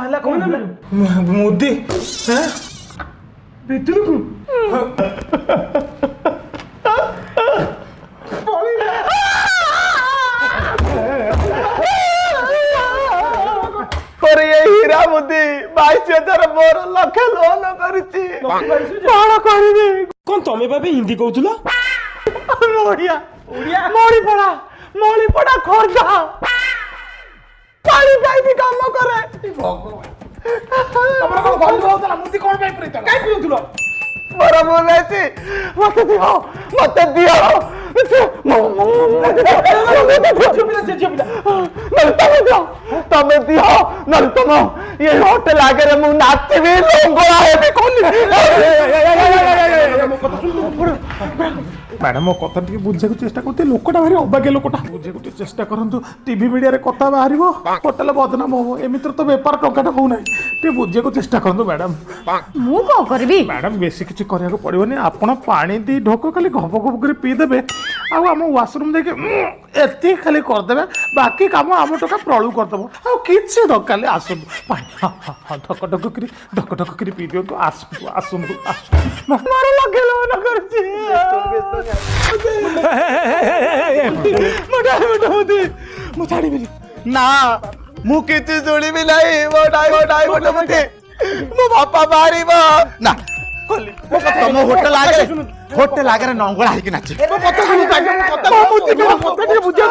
ହେଲା କଣ ହେଲା ମୁଦି हैं ଭିତରକୁ अरे ये हीरा मुदी 22,000 मोर लक्ष लोन करछि कौन करबी कौन तमे बाबे हिंदी कहउथुला ओडिया ओडिया मोड़ी पड़ा खोरदा पानी पाइप काम करे तमरा कोन गली होतला मुदी कोन पाइप रे काई पिउथुला बड़ा बोले छी मते दियो तमे दियो नल तुम ये होटल आगे रे मु नाचबी लोंगोला हेबी कोनी मैडम मो कथा टिके बुझे को चेष्टा करते लोकटा भारी अबागे लोकटा बुझे को चेष्टा करंतु टीवी मीडिया रे कथा बाहरिबो होटल बदनाम हो एमित्र तो व्यापार टंकाटा हो नै टे बुझे को चेष्टा करंतु मैडम मु को करबी मैडम बेसी किछि करिया को पड़िबोनी आपण पानी दी ढोको खाली घप घप कर पी देबे आ हम वाशरूम देके एती खाली कर देबे बाकी काम हम टका प्रळु कर देबो आ किछि दकाले आसु पानी धक धक करी पी दियो तो आसु मारो लगेलो न करछि मोटा होती मु छाड़ीबिनी ना मु किछि जोड़ीबी नाही मोटाई मोटा मते मो बापा मारिबो ना कोली तम होटल आगे नंगला है कि नाची मो कथा सुनु ताके मो कथा के बुझा